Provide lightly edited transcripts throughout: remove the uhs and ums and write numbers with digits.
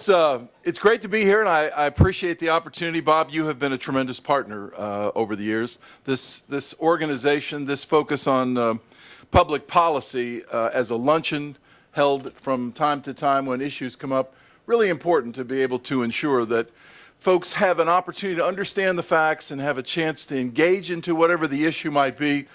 it's great to be here, and I appreciate the opportunity. Bob, you have been a tremendous partner over the years. This organization, this focus on public policy as a luncheon held from time to time when issues come up, really important to be able to ensure that folks have an opportunity to understand the facts and have a chance to engage into whatever the issue might be,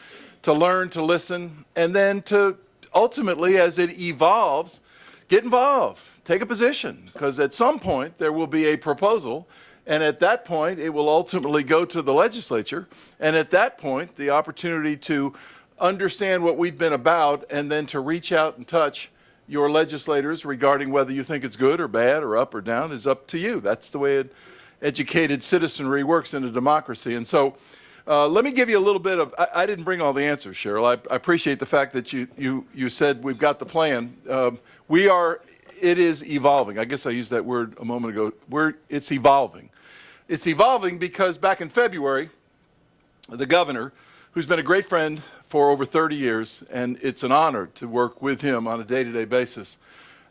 to learn, to listen, and then to ultimately, as it evolves, get involved, take a position, because at some point there will be a proposal, and at that point it will ultimately go to the legislature, and at that point the opportunity to understand what we've been about and then to reach out and touch your legislators regarding whether you think it's good or bad or up or down is up to you. That's the way educated citizenry works in a democracy. And so let me give you a little bit of, I didn't bring all the answers, Cheryl. I appreciate the fact that you said we've got the plan. It is evolving. I guess I used that word a moment ago. It's evolving. It's evolving because back in February, the governor, who's been a great friend for over 30 years, and it's an honor to work with him on a day-to-day basis.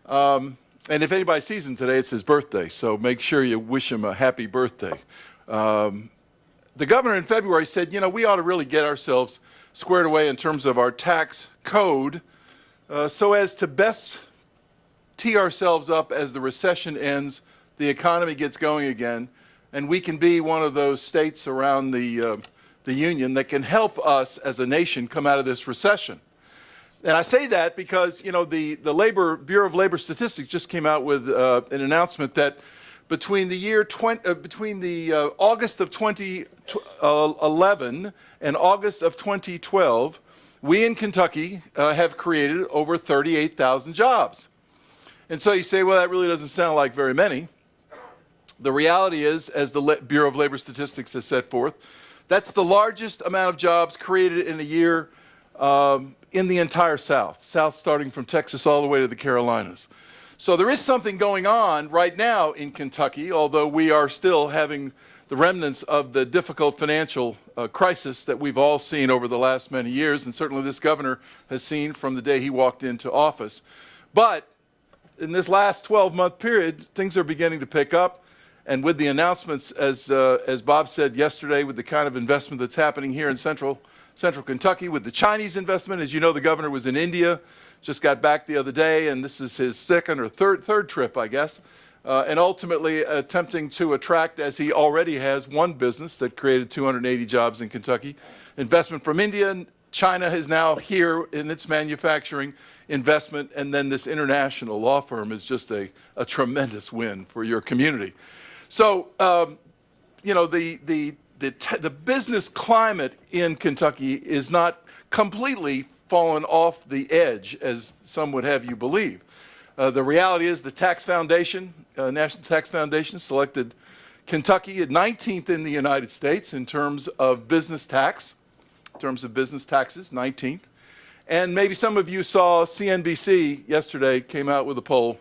And if anybody sees him today, it's his birthday, so make sure you wish him a happy birthday. The governor in February said, you know, we ought to really get ourselves squared away in terms of our tax code so as to best tee ourselves up as the recession ends, the economy gets going again, and we can be one of those states around the union that can help us as a nation come out of this recession. And I say that because, you know, the Bureau of Labor Statistics just came out with an announcement that between the August of 2011 and August of 2012, we in Kentucky have created over 38,000 jobs. And so you say, well, that really doesn't sound like very many. The reality is, as the Bureau of Labor Statistics has set forth, that's the largest amount of jobs created in a year in the entire South starting from Texas all the way to the Carolinas. So there is something going on right now in Kentucky, although we are still having the remnants of the difficult financial crisis that we've all seen over the last many years, and certainly this governor has seen from the day he walked into office. But in this last 12-month period, things are beginning to pick up. And with the announcements, as Bob said yesterday, with the kind of investment that's happening here in central Kentucky, with the Chinese investment, as you know, the governor was in India, just got back the other day, and this is his second or third trip, I guess, and ultimately attempting to attract, as he already has, one business that created 280 jobs in Kentucky. Investment from India. China is now here in its manufacturing investment, and then this international law firm is just a tremendous win for your community. So, you know, the business climate in Kentucky is not completely fallen off the edge, as some would have you believe. The reality is the tax foundation, National Tax Foundation, selected Kentucky at 19th in the United States in terms of business tax, in terms of business taxes, 19th. And maybe some of you saw CNBC yesterday came out with a poll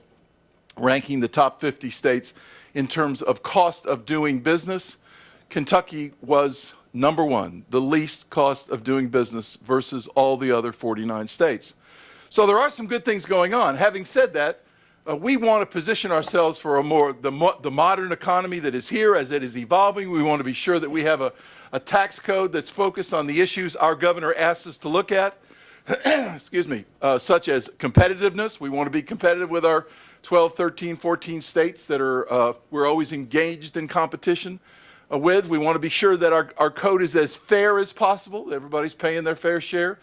ranking the top 50 states in terms of cost of doing business. Kentucky was number one, the least cost of doing business versus all the other 49 states. So there are some good things going on. Having said that, we want to position ourselves for the modern economy that is here as it is evolving. We want to be sure that we have a tax code that's focused on the issues our governor asks us to look at, excuse me, such as competitiveness. We want to be competitive with our 12, 13, 14 states that we're always engaged in competition with. We want to be sure that our code is as fair as possible. Everybody's paying their fair share.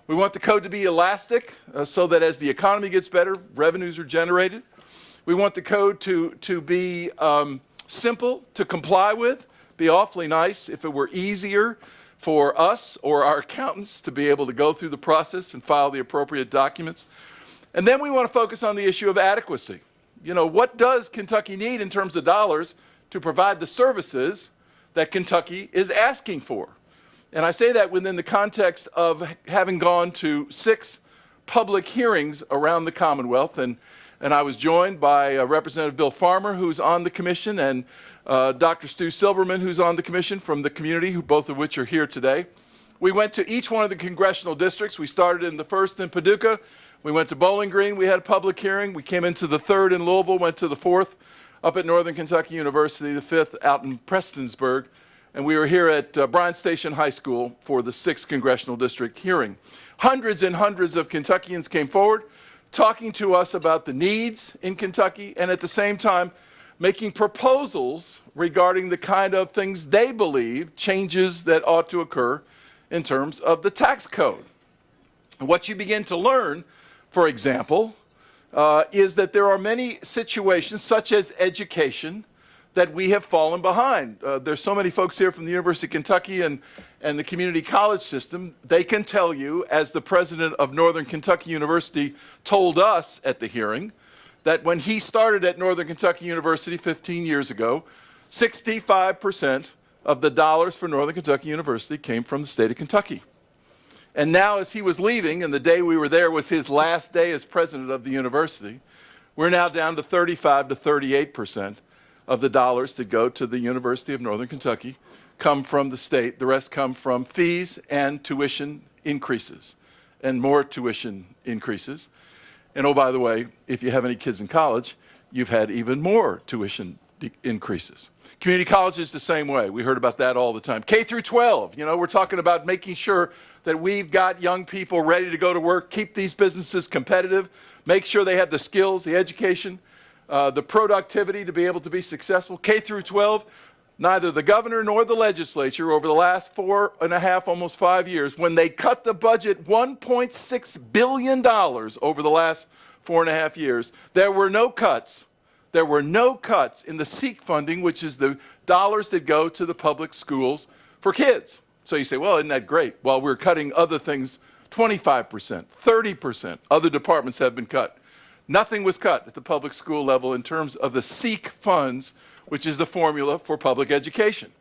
We want the code to be elastic so that as the economy gets better, revenues are generated. We want the code to be simple to comply with, be awfully nice if it were easier for us or our accountants to be able to go through the process and file the appropriate documents. And then we want to focus on the issue of adequacy. You know, what does Kentucky need in terms of dollars to provide the services that Kentucky is asking for? And I say that within the context of having gone to 6 public hearings around the Commonwealth, and I was joined by Representative Bill Farmer, who's on the commission, and Dr. Stu Silberman, who's on the commission from the community, both of which are here today. We went to each one of the congressional districts. We started in the first in Paducah. We went to Bowling Green. We had a public hearing. We came into the third in Louisville, went to the fourth up at Northern Kentucky University, the 5th out in Prestonsburg, and we were here at Bryan Station High School for the 6th Congressional District hearing. Hundreds and hundreds of Kentuckians came forward talking to us about the needs in Kentucky and at the same time making proposals regarding the kind of things they believe, changes that ought to occur in terms of the tax code. And what you begin to learn, for example, is that there are many situations, such as education, that we have fallen behind. There's so many folks here from the University of Kentucky and the community college system. They can tell you, as the president of Northern Kentucky University told us at the hearing, that when he started at Northern Kentucky University 15 years ago, 65% of the dollars for Northern Kentucky University came from the state of Kentucky. And now, as he was leaving, and the day we were there was his last day as president of the university, we're now down to 35 to 38% of the dollars that go to the University of Northern Kentucky come from the state. The rest come from fees and tuition increases, and more tuition increases. And oh, by the way, if you have any kids in college, you've had even more tuition increases. Community college is the same way. We heard about that all the time. K through 12, you know, we're talking about making sure that we've got young people ready to go to work, keep these businesses competitive, make sure they have the skills, the education, the productivity to be able to be successful. K through 12, neither the governor nor the legislature over the last 4.5, almost 5 years, when they cut the budget $1.6 billion over the last 4.5 years, there were no cuts. There were no cuts in the SEEK funding, which is the dollars that go to the public schools for kids. So you say, well, isn't that great? Well, we're cutting other things 25%, 30%. Other departments have been cut. Nothing was cut at the public school level in terms of the SEEK funds, which is the formula for public education.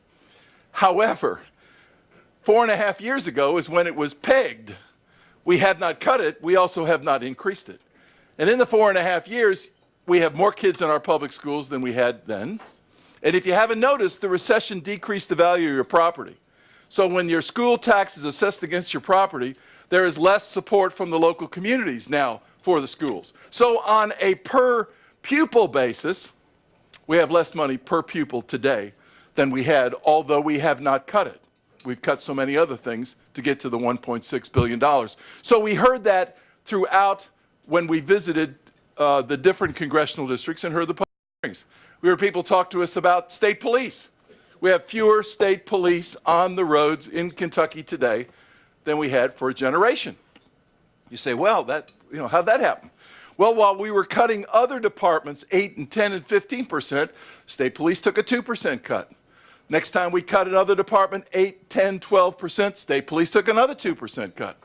However, 4.5 years ago is when it was pegged. We have not cut it. We also have not increased it. And in the 4.5 years, we have more kids in our public schools than we had then. And if you haven't noticed, the recession decreased the value of your property. So when your school tax is assessed against your property, there is less support from the local communities now for the schools. So on a per pupil basis, we have less money per pupil today than we had, although we have not cut it. We've cut so many other things to get to the $1.6 billion. So we heard that throughout when we visited the different congressional districts and heard the public hearings. We heard people talk to us about state police. We have fewer state police on the roads in Kentucky today than we had for a generation. You say, well, how'd that happen? Well, while we were cutting other departments 8 and 10 and 15%, state police took a 2% cut. Next time we cut another department 8, 10, 12%, state police took another 2% cut.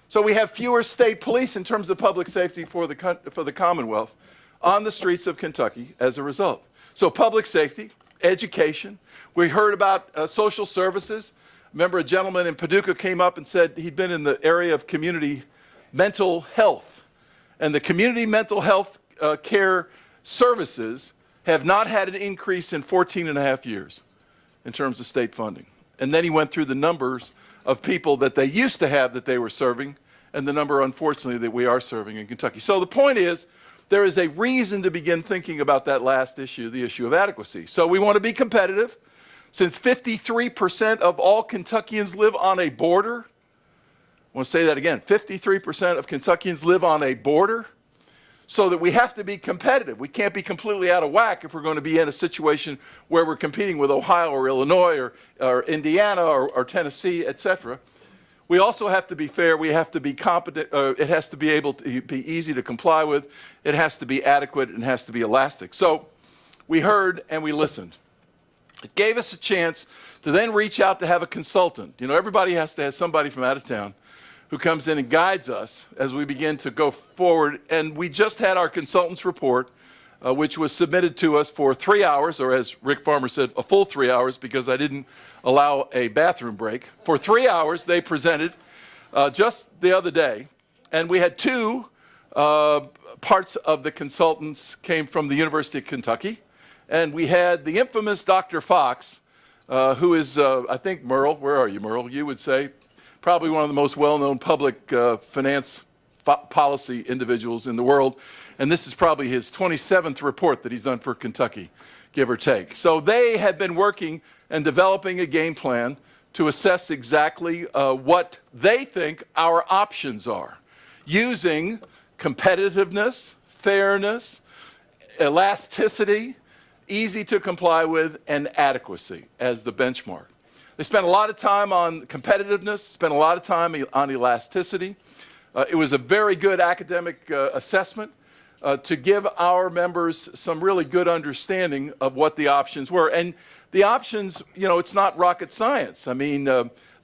So we have fewer state police in terms of public safety for the Commonwealth on the streets of Kentucky as a result. So public safety, education. We heard about social services. Remember, a gentleman in Paducah came up and said he'd been in the area of community mental health. And the community mental health care services have not had an increase in 14.5 years in terms of state funding. And then he went through the numbers of people that they used to have that they were serving, and the number, unfortunately, that we are serving in Kentucky. So the point is, there is a reason to begin thinking about that last issue, the issue of adequacy. So we want to be competitive. Since 53% of all Kentuckians live on a border, I want to say that again, 53% of Kentuckians live on a border, so that we have to be competitive. We can't be completely out of whack if we're going to be in a situation where we're competing with Ohio or Illinois or Indiana or Tennessee, et cetera. We also have to be fair. We have to be competent. It has to be able to be easy to comply with. It has to be adequate and has to be elastic. So we heard and we listened. It gave us a chance to then reach out to have a consultant. You know, everybody has to have somebody from out of town who comes in and guides us as we begin to go forward. And we just had our consultant's report, which was submitted to us for 3 hours, or as Rick Farmer said, a full 3 hours, because I didn't allow a bathroom break. For 3 hours, they presented just the other day. And we had two parts of the consultants came from the University of Kentucky. And we had the infamous Dr. Fox, who is, I think, Merle, where are you, Merle? You would say, probably one of the most well-known public finance policy individuals in the world. And this is probably his 27th report that he's done for Kentucky, give or take. So they have been working and developing a game plan to assess exactly what they think our options are, using competitiveness, fairness, elasticity, easy to comply with, and adequacy as the benchmark. They spent a lot of time on competitiveness, spent a lot of time on elasticity. It was a very good academic assessment to give our members some really good understanding of what the options were. And the options, you know, it's not rocket science. I mean,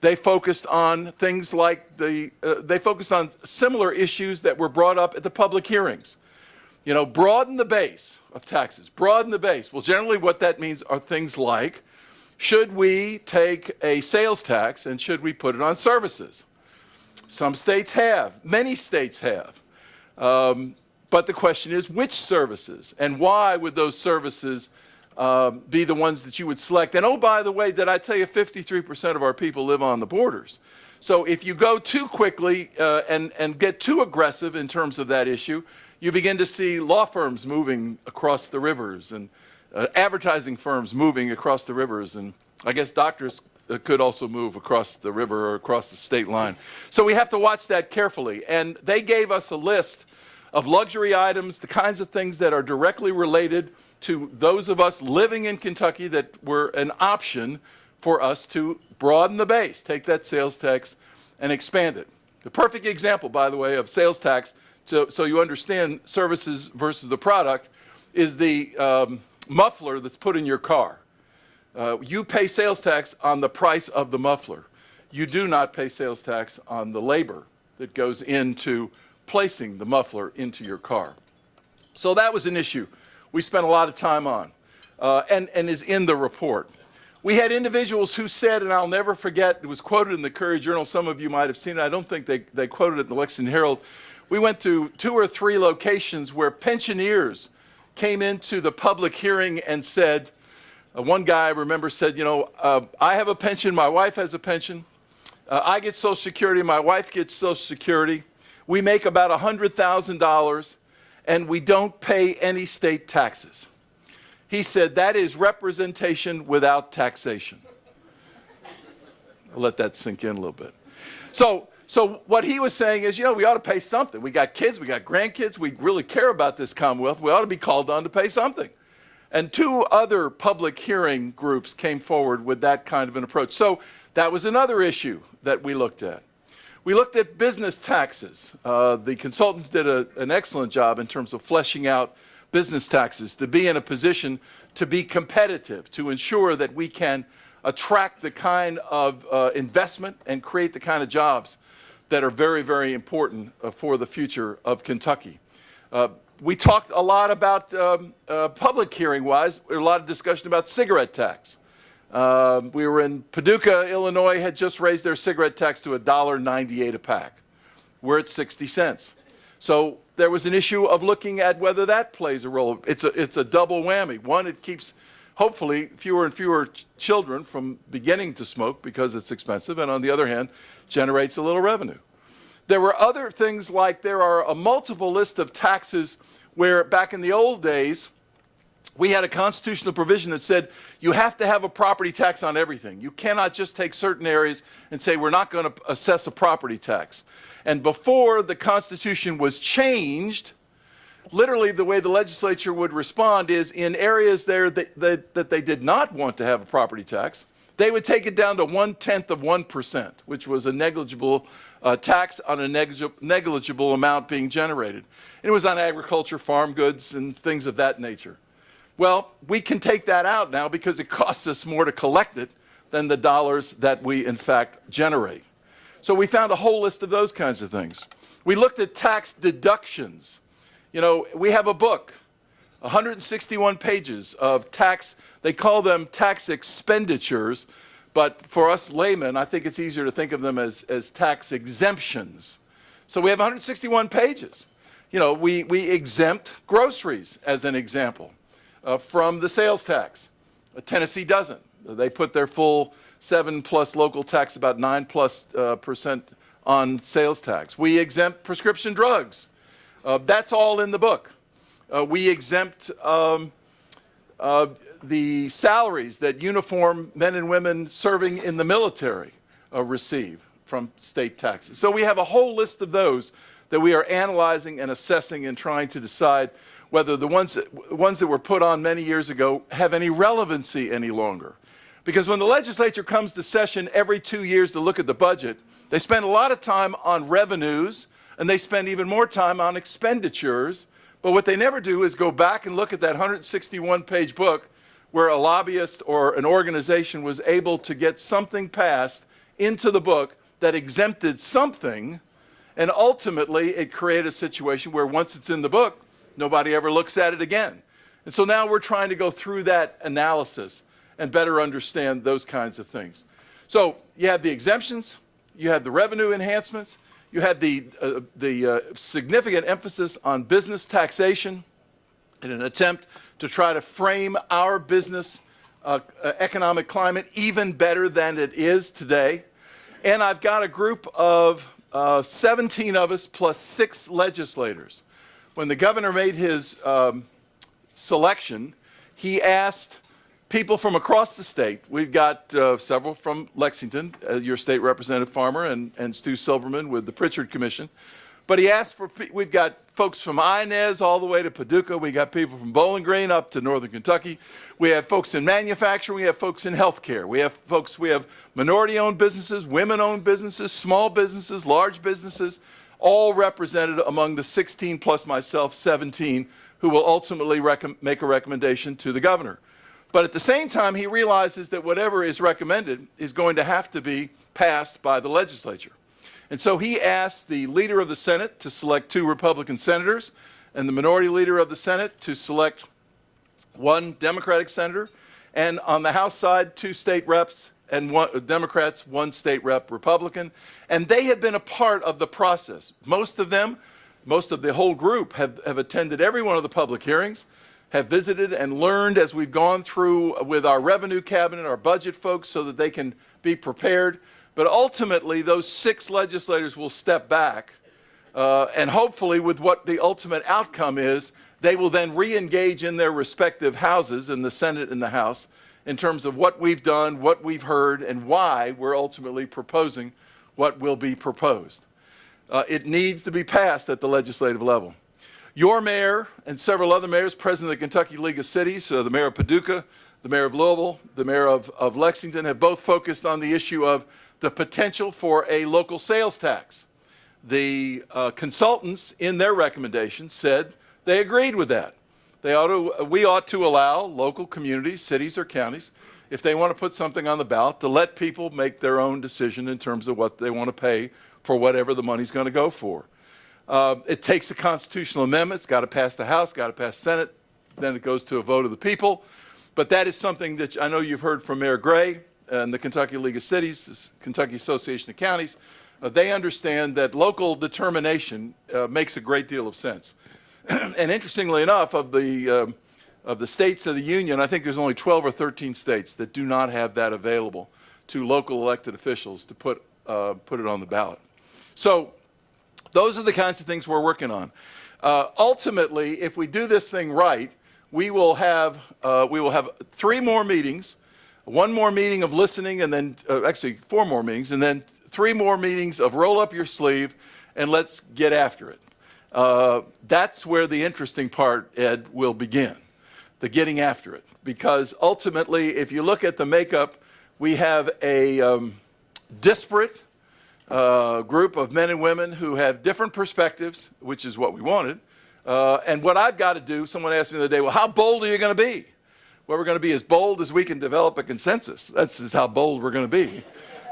they focused on things like they focused on similar issues that were brought up at the public hearings. You know, broaden the base of taxes, broaden the base. Well, generally what that means are things like, should we take a sales tax and should we put it on services? Some states have, many states have. But the question is, which services? And why would those services be the ones that you would select? And oh, by the way, did I tell you 53% of our people live on the borders? So if you go too quickly and get too aggressive in terms of that issue, you begin to see law firms moving across the rivers and advertising firms moving across the rivers, and I guess doctors could also move across the river or across the state line. So we have to watch that carefully. And they gave us a list of luxury items, the kinds of things that are directly related to those of us living in Kentucky that were an option for us to broaden the base, take that sales tax and expand it. The perfect example, by the way, of sales tax, so you understand services versus the product, is the muffler that's put in your car. You pay sales tax on the price of the muffler. You do not pay sales tax on the labor that goes into placing the muffler into your car. So that was an issue we spent a lot of time on and is in the report. We had individuals who said, and I'll never forget, it was quoted in the Courier Journal, some of you might have seen it, I don't think they quoted it in the Lexington Herald. We went to 2 or 3 locations where pensioners came into the public hearing and said, one guy I remember said, you know, I have a pension, my wife has a pension, I get Social Security, my wife gets Social Security, we make about $100,000 and we don't pay any state taxes. He said that is representation without taxation. I'll let that sink in a little bit. So what he was saying is, you know, we ought to pay something. We got kids, we got grandkids, we really care about this Commonwealth, we ought to be called on to pay something. And 2 other public hearing groups came forward with that kind of an approach. So that was another issue that we looked at. We looked at business taxes. The consultants did an excellent job in terms of fleshing out business taxes to be in a position to be competitive, to ensure that we can attract the kind of investment and create the kind of jobs that are very, very important for the future of Kentucky. We talked a lot about, public hearing-wise, a lot of discussion about cigarette tax. We were in Paducah, Illinois, had just raised their cigarette tax to $1.98 a pack. We're at 60 cents. So there was an issue of looking at whether that plays a role. It's a double whammy. One, it keeps, hopefully, fewer and fewer children from beginning to smoke because it's expensive, and on the other hand, generates a little revenue. There were other things like there are a multiple list of taxes where back in the old days, we had a constitutional provision that said you have to have a property tax on everything. You cannot just take certain areas and say we're not going to assess a property tax. And before the Constitution was changed, literally the way the legislature would respond is in areas there that they did not want to have a property tax, they would take it down to 0.1%, which was a negligible tax on a negligible amount being generated. And it was on agriculture, farm goods, and things of that nature. Well, we can take that out now because it costs us more to collect it than the dollars that we, in fact, generate. So we found a whole list of those kinds of things. We looked at tax deductions. You know, we have a book, 161 pages of tax, they call them tax expenditures, but for us laymen, I think it's easier to think of them as tax exemptions. So we have 161 pages. You know, we exempt groceries, as an example, from the sales tax. Tennessee doesn't. They put their full 7+ local tax, about 9+% on sales tax. We exempt prescription drugs. That's all in the book. We exempt the salaries that uniform men and women serving in the military receive from state taxes. So we have a whole list of those that we are analyzing and assessing and trying to decide whether the ones that were put on many years ago have any relevancy any longer. Because when the legislature comes to session every 2 years to look at the budget, they spend a lot of time on revenues and they spend even more time on expenditures. But what they never do is go back and look at that 161-page book where a lobbyist or an organization was able to get something passed into the book that exempted something, and ultimately it created a situation where once it's in the book, nobody ever looks at it again. And so now we're trying to go through that analysis and better understand those kinds of things. So you have the exemptions, you have the revenue enhancements, you had the significant emphasis on business taxation in an attempt to try to frame our business economic climate even better than it is today. And I've got a group of 17 of us plus 6 legislators. When the governor made his selection, he asked people from across the state. We've got several from Lexington, your state representative Farmer and Stu Silberman with the Pritchard Commission. But he asked for, we've got folks from Inez all the way to Paducah. We got people from Bowling Green up to Northern Kentucky. We have folks in manufacturing. We have folks in healthcare. We have minority-owned businesses, women-owned businesses, small businesses, large businesses, all represented among the 16 plus myself, 17, who will ultimately make a recommendation to the governor. But at the same time, he realizes that whatever is recommended is going to have to be passed by the legislature. And so he asked the leader of the Senate to select 2 Republican senators and the minority leader of the Senate to select 1 Democratic senator, and on the House side, 2 state reps and 1 Democrats, 1 state rep Republican. And they have been a part of the process. Most of them, most of the whole group have attended every one of the public hearings, have visited and learned as we've gone through with our revenue cabinet, our budget folks, so that they can be prepared. But ultimately, those 6 legislators will step back, and hopefully with what the ultimate outcome is, they will then re-engage in their respective houses, in the Senate and the House, in terms of what we've done, what we've heard, and why we're ultimately proposing what will be proposed. It needs to be passed at the legislative level. Your mayor and several other mayors, President of the Kentucky League of Cities, the mayor of Paducah, the mayor of Louisville, the mayor of Lexington, have both focused on the issue of the potential for a local sales tax. The consultants in their recommendation said they agreed with that. We ought to allow local communities, cities or counties, if they want to put something on the ballot, to let people make their own decision in terms of what they want to pay for whatever the money's going to go for. It takes a constitutional amendment. It's got to pass the House, got to pass the Senate, then it goes to a vote of the people. But that is something that I know you've heard from Mayor Gray and the Kentucky League of Cities, the Kentucky Association of Counties. They understand that local determination makes a great deal of sense. And interestingly enough, of the states of the union, I think there's only 12 or 13 states that do not have that available to local elected officials to put it on the ballot. So those are the kinds of things we're working on. Ultimately, if we do this thing right, we will have 3 more meetings, 1 more meeting of listening, and then actually 4 more meetings, and then 3 more meetings of roll up your sleeve and let's get after it. That's where the interesting part, Ed, will begin, the getting after it. Because ultimately, if you look at the makeup, we have a disparate group of men and women who have different perspectives, which is what we wanted. And what I've got to do, someone asked me the other day, well, how bold are you going to be? Well, we're going to be as bold as we can develop a consensus. That's just how bold we're going to be.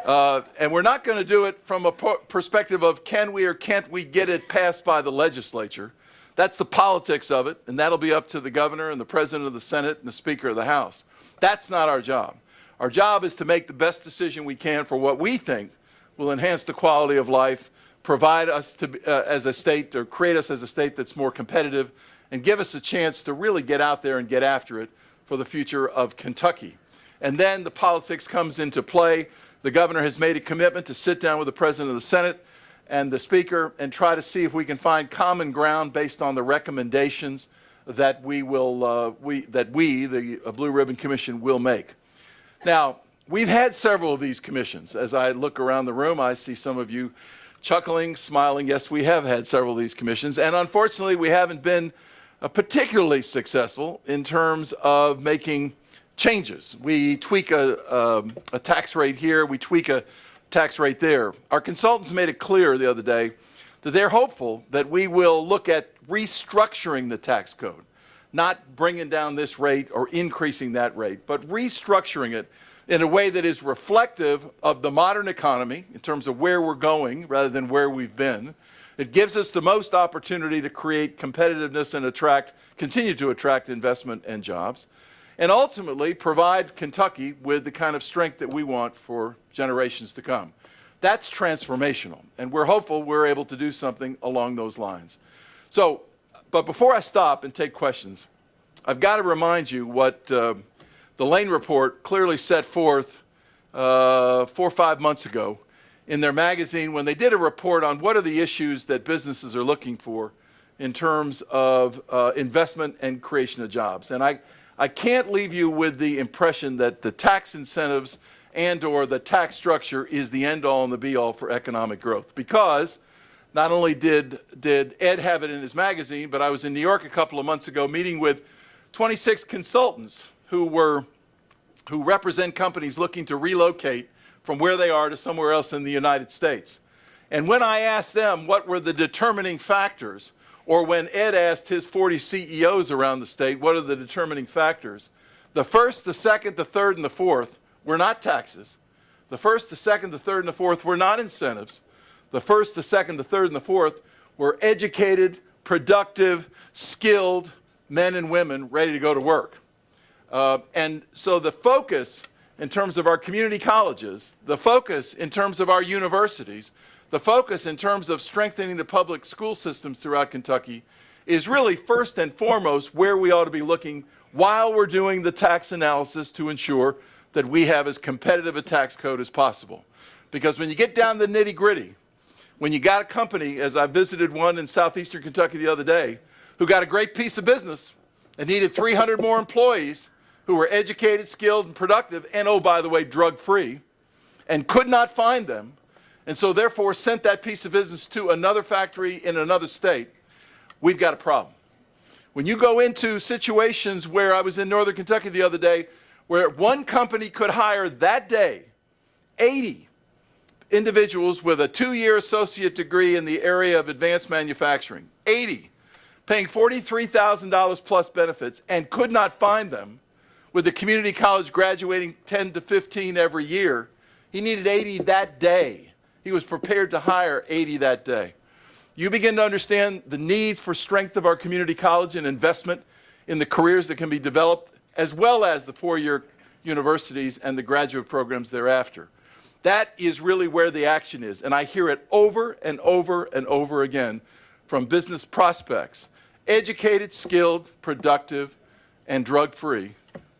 And we're not going to do it from a perspective of can we or can't we get it passed by the legislature. That's the politics of it, and that'll be up to the governor and the president of the Senate and the Speaker of the House. That's not our job. Our job is to make the best decision we can for what we think will enhance the quality of life, provide us as a state, or create us as a state that's more competitive, and give us a chance to really get out there and get after it for the future of Kentucky. And then the politics comes into play. The governor has made a commitment to sit down with the president of the Senate and the speaker and try to see if we can find common ground based on the recommendations that the Blue Ribbon Commission will make. Now, we've had several of these commissions. As I look around the room, I see some of you chuckling, smiling. Yes, we have had several of these commissions, and unfortunately, we haven't been particularly successful in terms of making changes. We tweak a tax rate here, we tweak a tax rate there. Our consultants made it clear the other day that they're hopeful that we will look at restructuring the tax code, not bringing down this rate or increasing that rate, but restructuring it in a way that is reflective of the modern economy in terms of where we're going rather than where we've been. It gives us the most opportunity to create competitiveness and continue to attract investment and jobs, and ultimately provide Kentucky with the kind of strength that we want for generations to come. That's transformational, and we're hopeful we're able to do something along those lines. So, but before I stop and take questions, I've got to remind you what the Lane Report clearly set forth 4 or 5 months ago in their magazine when they did a report on what are the issues that businesses are looking for in terms of investment and creation of jobs. And I can't leave you with the impression that the tax incentives and or the tax structure is the end-all and the be-all for economic growth, because not only did Ed have it in his magazine, but I was in New York a couple of months ago meeting with 26 consultants who represent companies looking to relocate from where they are to somewhere else in the United States. And when I asked them what were the determining factors, or when Ed asked his 40 CEOs around the state, what are the determining factors? The first, the second, the third, and the fourth were not taxes. The first, the second, the third, and the fourth were not incentives. The first, the second, the third, and the fourth were educated, productive, skilled men and women ready to go to work. And so the focus in terms of our community colleges, the focus in terms of our universities, the focus in terms of strengthening the public school systems throughout Kentucky is really first and foremost where we ought to be looking while we're doing the tax analysis to ensure that we have as competitive a tax code as possible. Because when you get down to the nitty-gritty, when you got a company, as I visited one in southeastern Kentucky the other day, who got a great piece of business and needed 300 more employees who were educated, skilled, and productive, and oh, by the way, drug-free, and could not find them, and so therefore sent that piece of business to another factory in another state, we've got a problem. When you go into situations where I was in northern Kentucky the other day, where one company could hire that day 80 individuals with a 2-year associate degree in the area of advanced manufacturing, 80, paying $43,000 plus benefits, and could not find them, with the community college graduating 10 to 15 every year, he needed 80 that day. He was prepared to hire 80 that day. You begin to understand the needs for strength of our community college and investment in the careers that can be developed, as well as the 4-year universities and the graduate programs thereafter. That is really where the action is, and I hear it over and over and over again from business prospects. Educated, skilled, productive, and drug-free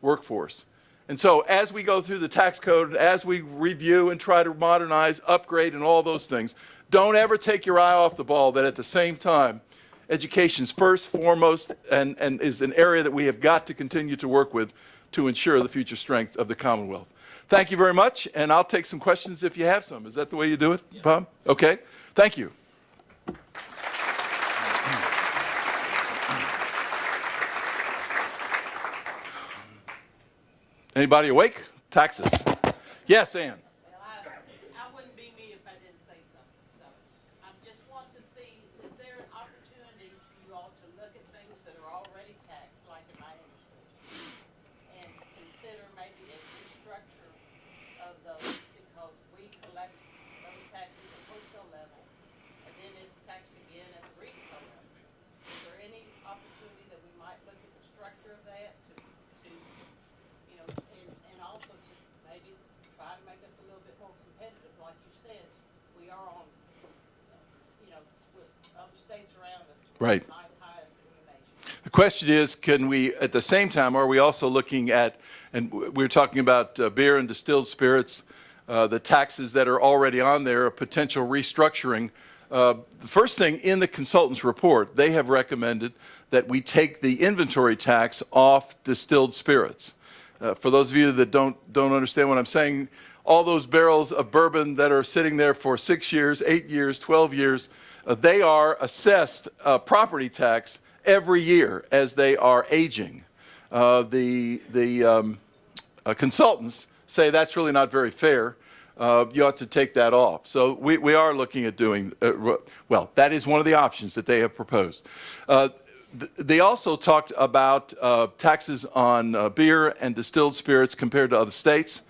workforce. And so as we go through the tax code, as we review and try to modernize, upgrade, and all those things, don't ever take your eye off the ball that at the same time, education's first, foremost, and is an area that we have got to continue to work with to ensure the future strength of the Commonwealth. Thank you very much, and I'll take some questions if you have some. Is that the way you do it, Bob? Okay, thank you. Anybody awake? Taxes. Yes, Ann. Well, I wouldn't be me if I didn't say something. So I just want to see, is there an opportunity for you all to look at things that are already taxed, like in my industry, and consider maybe a restructure of those, because we collect those taxes at wholesale level, and then it's taxed again at the retail level. Is there any opportunity that we might look at the structure of that to you know, and also to maybe try to make us a little bit more competitive? Like you said, we are on, you know, with other states around us. Right. Highest in the nation. The question is, can we, at the same time, are we also looking at, and we're talking about beer and distilled spirits, the taxes that are already on there, a potential restructuring The first thing in the consultant's report, they have recommended that we take the inventory tax off distilled spirits. For those of you that don't understand what I'm saying, all those barrels of bourbon that are sitting there for 6 years, 8 years, 12 years, they are assessed property tax every year as they are aging. The consultants say that's really not very fair. You ought to take that off. So we are looking at doing, well, that is one of the options that they have proposed. They also talked about taxes on beer and distilled spirits compared to other states.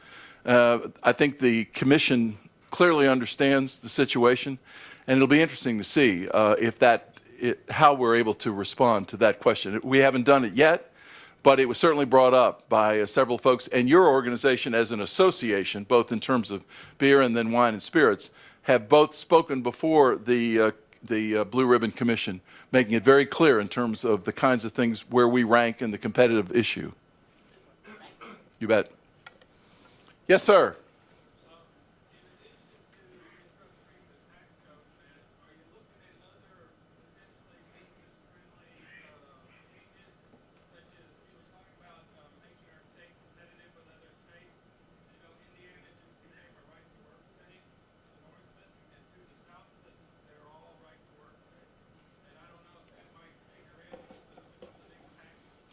I think the commission clearly understands the situation, and it'll be interesting to see how we're able to respond to that question. We haven't done it yet, but it was certainly brought up by several folks, and your organization as an association, both in terms of beer and then wine and spirits, have both spoken before the Blue Ribbon Commission, making it very clear in terms of the kinds of things where we rank in the competitive issue. You bet. Yes, sir.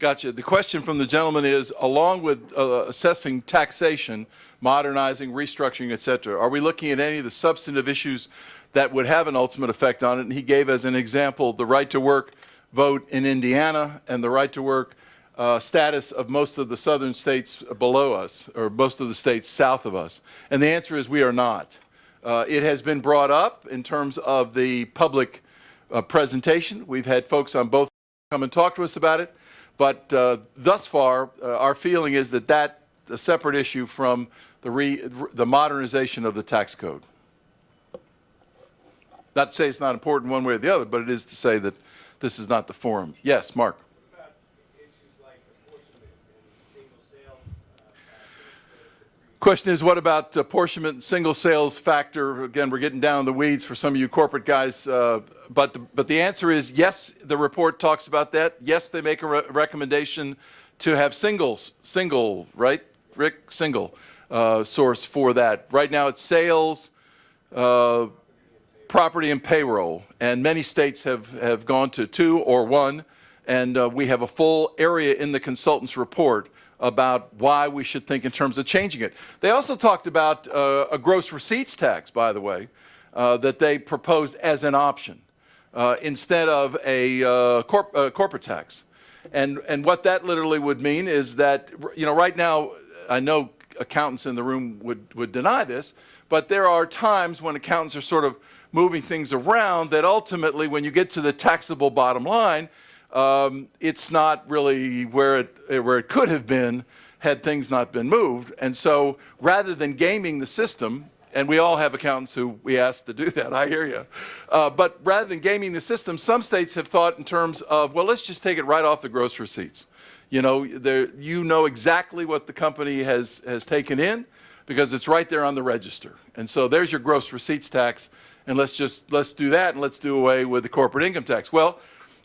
Gotcha. The question from the gentleman is, along with assessing taxation, modernizing, restructuring, et cetera, are we looking at any of the substantive issues that would have an ultimate effect on it? And he gave as an example the right to work vote in Indiana and the right to work status of most of the southern states below us, or most of the states south of us. And the answer is we are not. It has been brought up in terms of the public presentation. We've had folks on both come and talk to us about it. But thus far, our feeling is that that's a separate issue from the modernization of the tax code. Not to say it's not important one way or the other, but it is to say that this is not the forum. Yes, Mark. What about issues like apportionment and single sales Question is, what about apportionment and single sales factor? Again, we're getting down in the weeds for some of you corporate guys, but the answer is yes, the report talks about that. Yes, they make a recommendation to have single, right, Rick? Single source for that. Right now it's sales, property and payroll, and many states have gone to 2 or 1, and we have a full area in the consultant's report about why we should think in terms of changing it. They also talked about a gross receipts tax, by the way, that they proposed as an option instead of a corporate tax. And what that literally would mean is that, you know, right now, I know accountants in the room would deny this, but there are times when accountants are sort of moving things around that ultimately, when you get to the taxable bottom line, it's not really where it could have been had things not been moved. And so rather than gaming the system, and we all have accountants who we ask to do that, I hear you. But rather than gaming the system, some states have thought in terms of, well, let's just take it right off the gross receipts. You know, you know exactly what the company has taken in because it's right there on the register. And so there's your gross receipts tax, and let's do that, and let's do away with the corporate income tax. Well,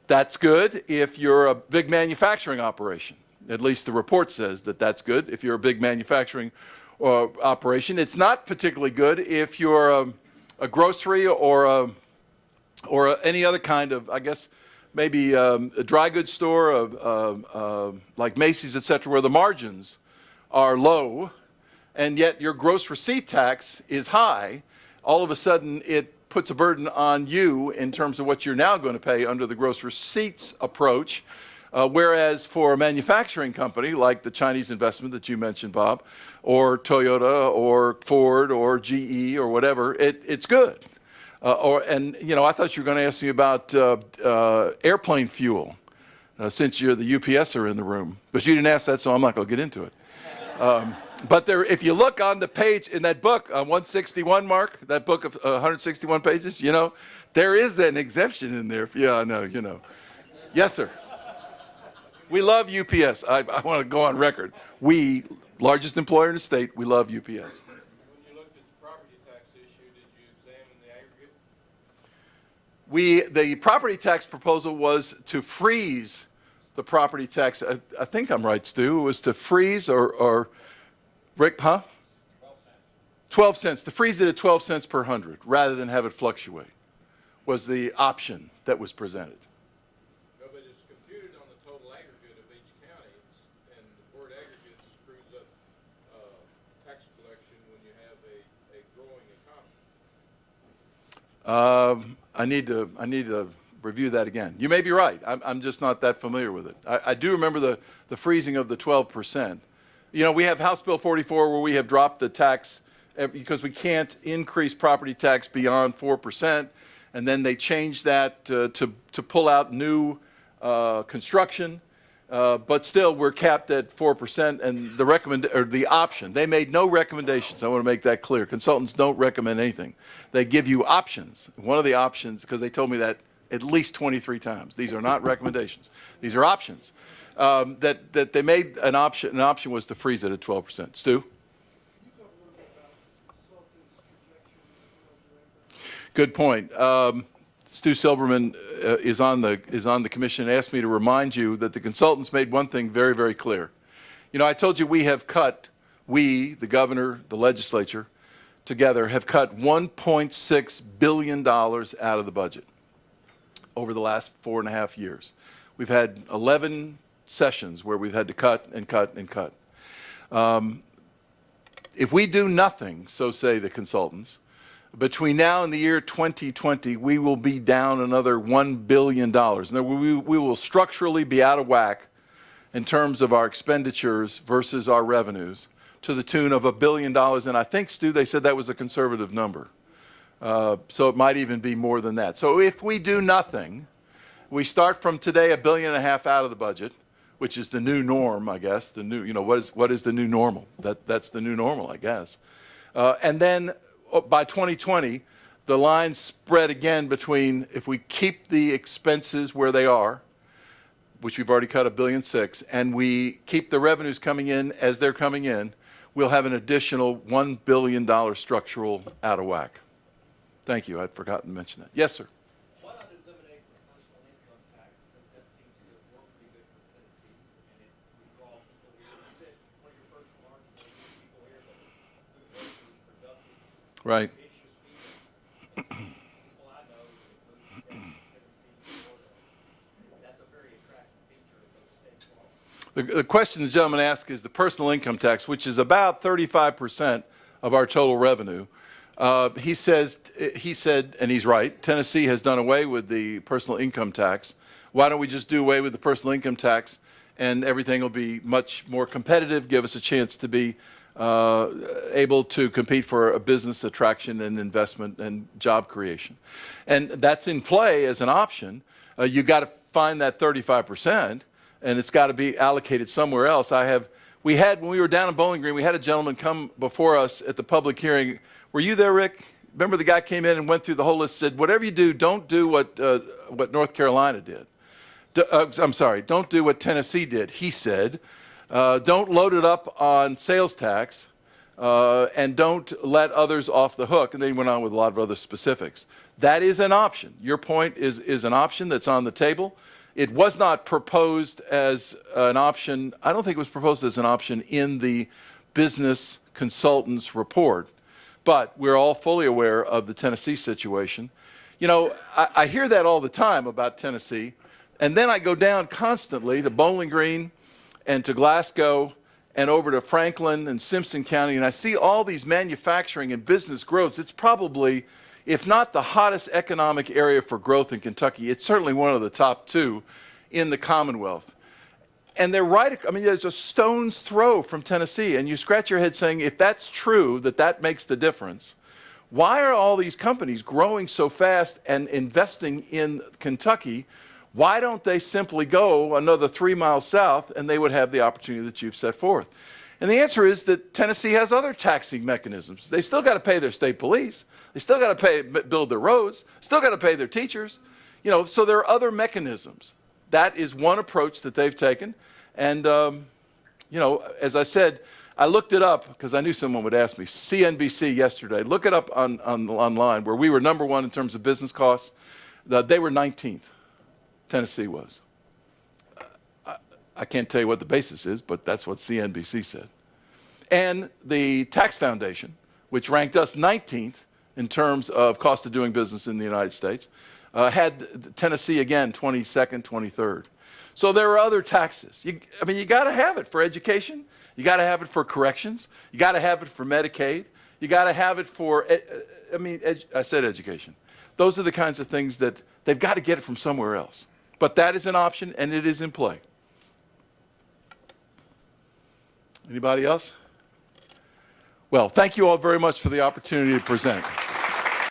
that's good if you're a big manufacturing operation. At least the report says that that's good if you're a big manufacturing operation. It's not particularly good if you're a grocery or any other kind of, I guess, maybe a dry goods store like Macy's, et cetera, where the margins are low, and yet your gross receipt tax is high. All of a sudden, it puts a burden on you in terms of what you're now going to pay under the gross receipts approach, whereas for a manufacturing company like the Chinese investment that you mentioned, Bob, or Toyota or Ford or GE or whatever, it's good. And you know, I thought you were going to ask me about airplane fuel, since you're the UPSer in the room, but you didn't ask that, so I'm not going to get into it. But there, if you look on the page in that book, 161, Mark, that book of 161 pages, you know, there is an exemption in there. Yeah, I know, you know. Yes, sir. We love UPS. I want to go on record. We, largest employer in the state, we love UPS. When you looked at the property tax issue, did you examine the The property tax proposal was to freeze the property tax. I think I'm right, Stu. It was to freeze or Rick, huh? 12 cents. To freeze it at 12 cents per hundred rather than have it fluctuate was the option that was presented. No, but it's computed on the total aggregate of each county, and the word aggregate screws up tax collection when you have a growing economy. I need to review that again. You may be right. I'm just not that familiar with it. I do remember the freezing of the 12%. You know, we have House Bill 44 where we have dropped the tax because we can't increase property tax beyond 4%, and then they changed that to pull out new construction. But still, we're capped at 4%, and the option. They made no recommendations. I want to make that clear. Consultants don't recommend anything. They give you options. One of the options, because they told me that at least 23 times. These are not recommendations. These are options. That they made an option. An option was to freeze it at 12%. Stu? Good point. Stu Silverman is on the commission and asked me to remind you that the consultants made one thing very, very clear. You know, I told you we have cut, the governor, the legislature, together have cut $1.6 billion out of the budget over the last 4.5 years. We've had 11 sessions where we've had to cut and cut and cut. If we do nothing, so say the consultants, between now and the year 2020, we will be down another $1 billion. And we will structurally be out of whack in terms of our expenditures versus our revenues to the tune of $1 billion. And I think, Stu, they said that was a conservative number. So it might even be more than that. So if we do nothing, we start from today $1.5 billion out of the budget, which is the new norm, I guess. The new, you know, what is the new normal? That's the new normal, I guess. And then by 2020, the lines spread again between if we keep the expenses where they are, which we've already cut $1.6 billion, and we keep the revenues coming in as they're coming in, we'll have an additional $1 billion structural out of whack. Thank you. I'd forgotten to mention that. Yes, sir. Why not eliminate the personal income tax, since that seems to have worked pretty good for Tennessee, and it would draw people here to sit? One of your first remarks was people here that good workers, productive, Right. ambitious people. People I know that moved to Tennessee, Florida. That's a very attractive feature of those state laws. The question the gentleman asked is the personal income tax, which is about 35% of our total revenue. He said, and he's right, Tennessee has done away with the personal income tax. Why don't we just do away with the personal income tax and everything will be much more competitive, give us a chance to be able to compete for a business attraction and investment and job creation. And that's in play as an option. You got to find that 35%, and it's got to be allocated somewhere else. When we were down in Bowling Green, we had a gentleman come before us at the public hearing. Were you there, Rick? Remember the guy came in and went through the whole list, said, whatever you do, don't do what North Carolina did. I'm sorry, don't do what Tennessee did. He said, don't load it up on sales tax, and don't let others off the hook. And then he went on with a lot of other specifics. That is an option. Your point is an option that's on the table. It was not proposed as an option. I don't think it was proposed as an option in the business consultants report. But we're all fully aware of the Tennessee situation. You know, I hear that all the time about Tennessee, and then I go down constantly to Bowling Green and to Glasgow and over to Franklin and Simpson County, and I see all these manufacturing and business growths. It's probably, if not the hottest economic area for growth in Kentucky, it's certainly one of the top 2 in the Commonwealth. And they're right, I mean, there's a stone's throw from Tennessee, and you scratch your head saying, if that's true, that makes the difference, why are all these companies growing so fast and investing in Kentucky? Why don't they simply go another 3 miles south and they would have the opportunity that you've set forth? And the answer is that Tennessee has other taxing mechanisms. They still got to pay their state police. They still got to build their roads, still got to pay their teachers. You know, so there are other mechanisms. That is one approach that they've taken. And, you know, as I said, I looked it up because I knew someone would ask me. CNBC yesterday, look it up online, where we were #1 in terms of business costs. They were 19th. Tennessee was. I can't tell you what the basis is, but that's what CNBC said. And the Tax Foundation, which ranked us 19th in terms of cost of doing business in the United States, had Tennessee again 22nd, 23rd. So there are other taxes. You got to have it for education. You got to have it for corrections. You got to have it for Medicaid. You got to have it for, I said education. Those are the kinds of things that they've got to get it from somewhere else. But that is an option, and it is in play. Anybody else? Well, thank you all very much for the opportunity to present.